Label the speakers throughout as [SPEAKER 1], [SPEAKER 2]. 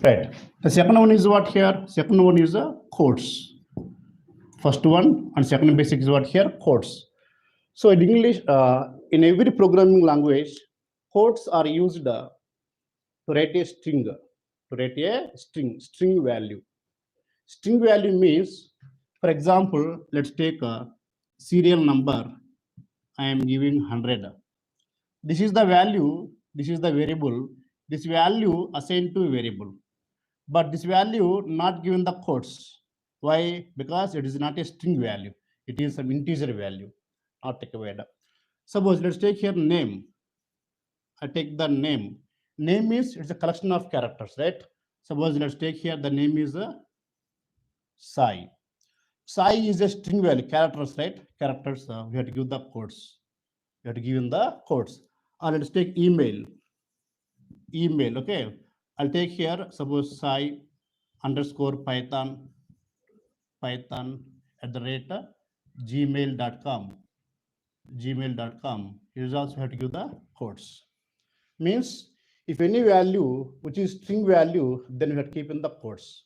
[SPEAKER 1] Right. The second one is what here? Second one is the codes. First one and second basic is what here? Codes. So in English, in every programming language, codes are used to write a string, string value. String value means, for example, let's take a serial number. I am giving 100. This is the value, this is the variable, this value assigned to a variable. But this value not given the quotes. Why? Because it is not a string value. It is some integer value, not take away. Suppose let's take here name. I take the name. Name is it's a collection of characters, right? Suppose let's take here the name is Sai. Sai is a string value, characters, right? Characters. We have to give the quotes. We have to give in the quotes. Or let's take email. Email, okay. I'll take here, suppose Sai underscore Python at the rate gmail.com. Here is also have to give the quotes. Means if any value which is string value, then we have to keep in the quotes.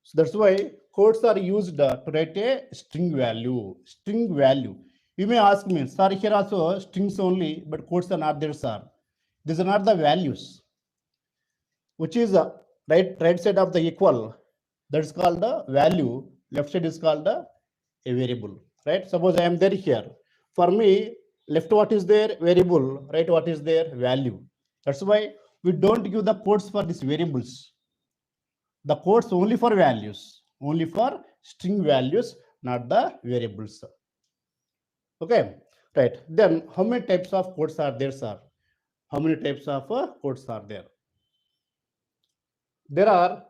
[SPEAKER 1] So that's why quotes are used to write a string value. String value. You may ask me, sir, here also strings only, but quotes are not there, sir. These are not the values. Which is right side of the equal, that is called the value, left side is called a variable, right? Suppose I am there here. For me, left what is there? Variable, right what is there? Value. That's why we don't give the quotes for these variables. The quotes only for values, only for string values, not the variables. Okay, right. Then how many types of quotes are there, sir? How many types of quotes are there? There are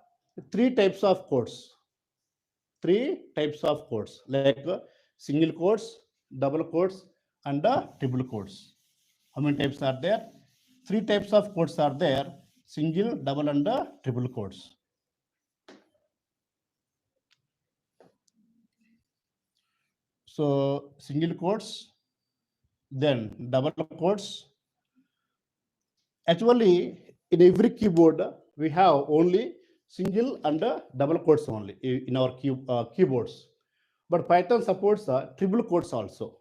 [SPEAKER 1] three types of quotes. Three types of quotes, like single quotes, double quotes, and triple quotes. How many types are there? Three types of quotes are there: single, double, and triple quotes. So single quotes, then double quotes. Actually, in every keyboard, we have only single and double quotes only in our keyboards. But Python supports triple quotes also.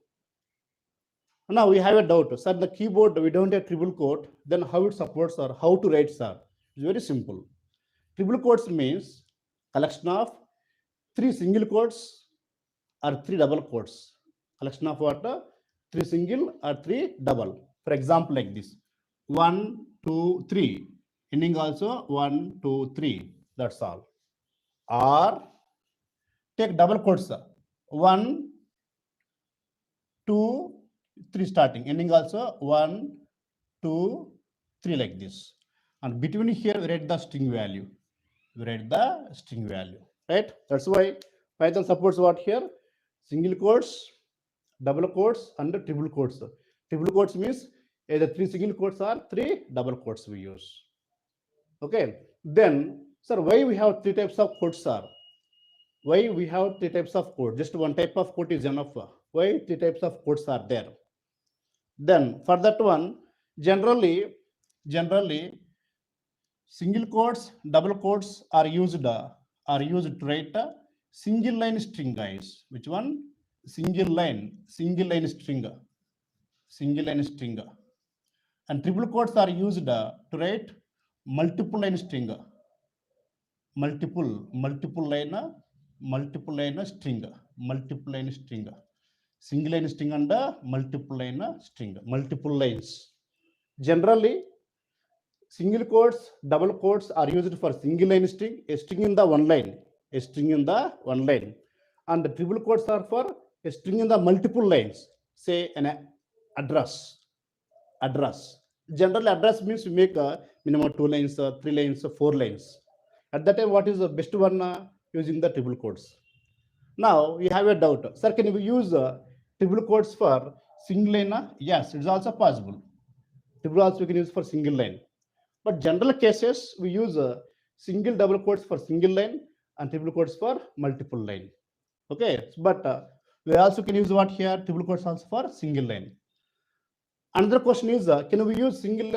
[SPEAKER 1] Now we have a doubt, sir, the keyboard, we don't have triple quote, then how it supports or how to write, sir? It's very simple. Triple quotes means collection of three single quotes or three double quotes. Collection of what? Three single or three double. For example, like this: 1, 2, 3. Ending also 1, 2, 3. That's all. Or take double quotes: 1, 2, 3 starting. Ending also 1, 2, 3 like this. And between here, we write the string value. Right? That's why Python supports what here? Single quotes, double quotes, and triple quotes. Triple quotes means either three single quotes or three double quotes we use. Okay. Then, sir, why we have three types of quotes, sir? Why we have three types of quote? Just one type of quote is enough. Why three types of quotes are there? Then for that one, generally, single quotes, double quotes are used to write a single line string, guys. Which one? Single line string. And triple quotes are used to write multiple line string. Multiple line string. Single line string and multiple line string. Multiple lines. Generally, single quotes, double quotes are used for single line string, a string in the one line, and the triple quotes are for a string in the multiple lines. Say an address. Generally, address means we make a minimum 2 lines, 3 lines, 4 lines. At that time, what is the best one using the triple quotes? Now you have a doubt, sir. Can we use triple quotes for single line? Yes, it's also possible. Triple also we can use for single line. But general cases, we use single double quotes for single line and triple quotes for multiple line. Okay, but we also can use what here? Triple quotes also for single line. Another question is, can we use single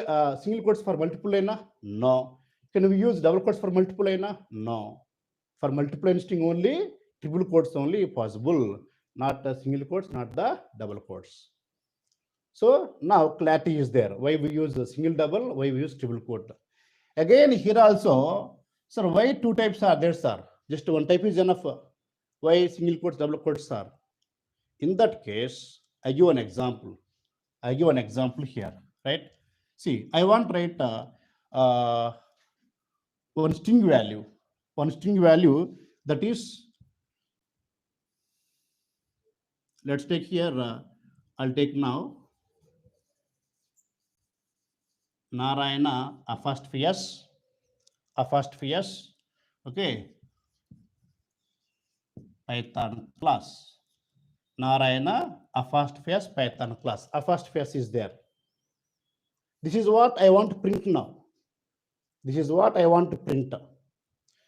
[SPEAKER 1] quotes for multiple line? No. Can we use double quotes for multiple line? No. For multiple line string only, triple quotes only possible, not the single quotes, not the double quotes. So now clarity is there. Why we use the single double, why we use triple quote. Again, here also, sir, why two types are there, sir? Just one type is enough. Why single quotes, double quotes, sir? In that case, I give an example. I give an example here, right? See, I want to write uh, one string value that is, let's take here, I'll take now Narayana, a first phase, okay, Python class. Narayana, a first phase Python class. A first phase is there. This is what I want to print now. This is what I want to print.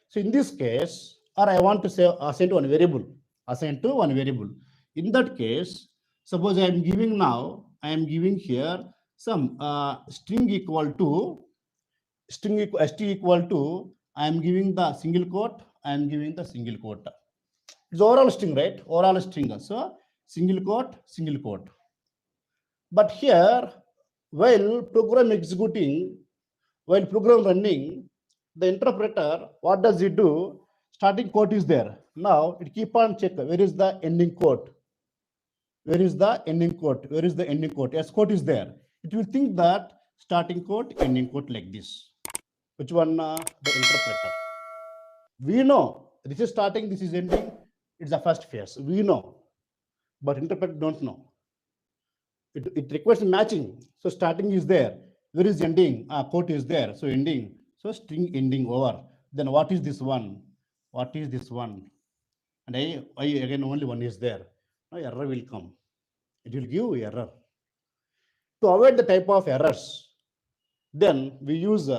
[SPEAKER 1] So in this case, or I want to say assign to one variable. In that case, suppose I am giving now, I am giving here some string equal to, st equal to, I am giving the single quote, I am giving the single quote. It's overall string, right? Overall string. So single quote. But here, while program executing, while program running, the interpreter, what does it do? Starting quote is there. Now it keep on check where is the ending quote. Where is the ending quote? Where is the ending quote? Yes, quote is there. It will think that starting quote, ending quote like this. Which one? The interpreter. We know this is starting, this is ending. It's the first phase. We know, but interpreter don't know. It requires matching. So starting is there. Where is ending? Quote is there. So ending. So string ending over. Then what is this one? What is this one? And I again only one is there. Now error will come. It will give error. To avoid the type of errors, then we use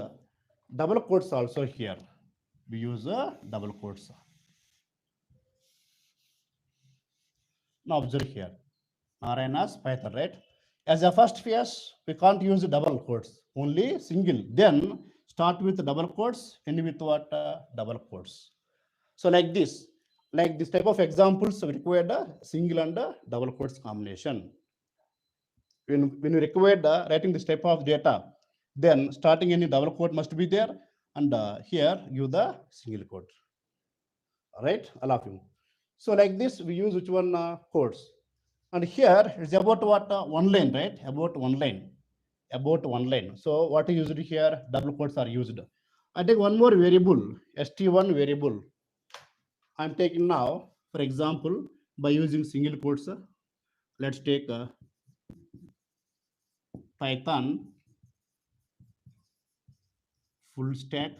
[SPEAKER 1] double quotes also here. We use double quotes. Now observe here. Narayana's Python, right? As a first phase, we can't use double quotes, only single. Then start with double quotes, end with what? Double quotes. So like this type of examples, we require a single and double quotes combination. When you require writing this type of data, then starting any double quote must be there, and here give the single quote. All right, all of you. So like this, we use which one quotes. And here it's about what? One line, right? About one line. So what is used here? Double quotes are used. I take one more variable, st1 variable. I'm taking now, for example, by using single quotes. Let's take Python full stack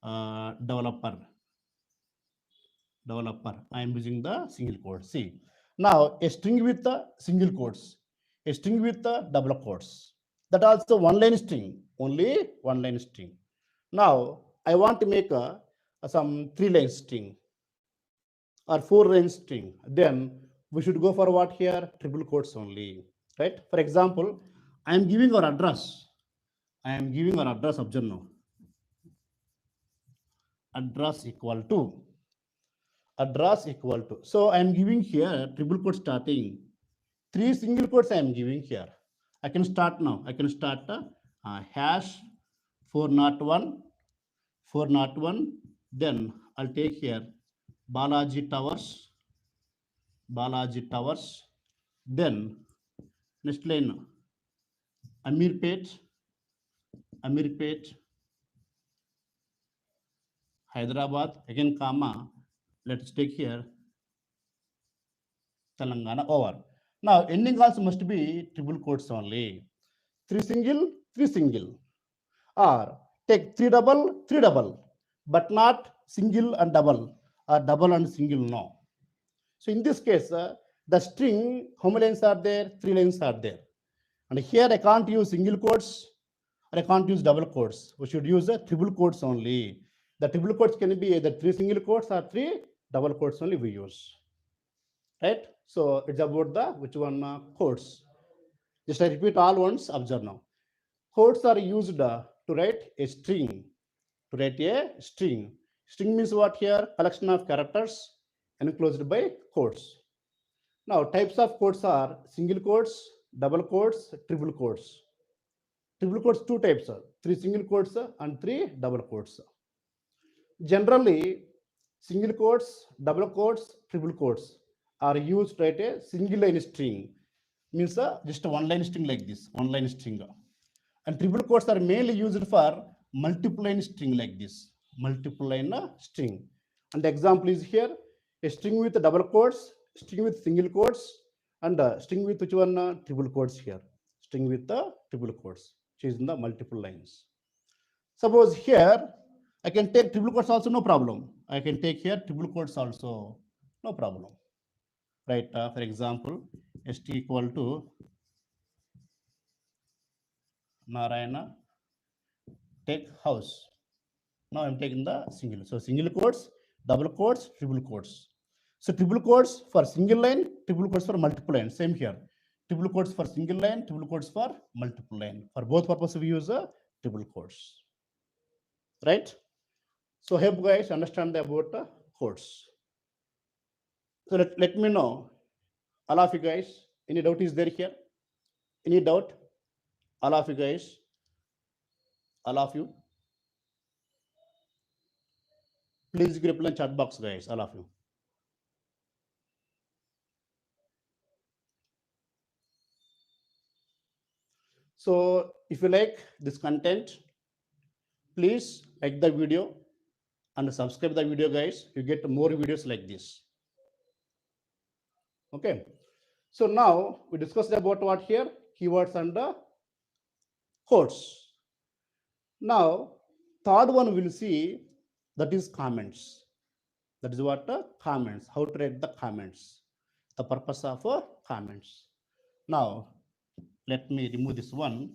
[SPEAKER 1] developer. I am using the single quotes. See, now a string with the single quotes, a string with the double quotes. That also one line string, only one line string. Now I want to make some 3-line string or 4-line string. Then we should go for what here? Triple quotes only, right? For example, I am giving our address. Observe now. Address equal to. So I am giving here triple quote starting. 3 single quotes I am giving here. I can start now. Hash 401. Then I'll take here Balaji Towers. Then next line Ameerpet. Hyderabad. Again comma. Let's take here Telangana over. Now ending also must be triple quotes only. 3 single. Or take 3 double, but not single and double, or double and single, no. So in this case, the string, how many lines are there? 3 lines are there. And here I can't use single quotes, or I can't use double quotes. We should use the triple quotes only. The triple quotes can be either 3 single quotes or 3 double quotes only we use. Right? So it's about the which one quotes. Just I repeat all once, observe now. Quotes are used to write a string. to write a string. String means what here? Collection of characters enclosed by quotes. Now, types of quotes are single quotes, double quotes, triple quotes. Triple quotes, two types, 3 single quotes and 3 double quotes. Generally, single quotes, double quotes, triple quotes are used to write a single line string. Means just a one line string like this, one line string. And triple quotes are mainly used for multiple line string like this, multiple line string. And the example is here, a string with double quotes, string with single quotes, and string with which one? Triple quotes here. String with the triple quotes, which is in the multiple lines. Suppose here, I can take triple quotes also, no problem. I can take here triple quotes also, no problem. Right, for example, st equal to Narayana take house. Now I'm taking the single. So single quotes, double quotes, triple quotes. So triple quotes for single line, triple quotes for multiple line. Same here. Triple quotes for single line, triple quotes for multiple line. For both purposes, we use triple quotes. Right? So hope guys understand about quotes. So let me know, all of you guys, any doubt is there here? Any doubt? All of you guys, all of you, please give reply in chat box, guys, all of you. So if you like this content, please like the video and subscribe the video, guys. You get more videos like this. Okay. So now we discussed about what here? Keywords and quotes. Now, third one we'll see, that is comments. That is what? Comments. How to write the comments. The purpose of comments. Now, let me remove this one.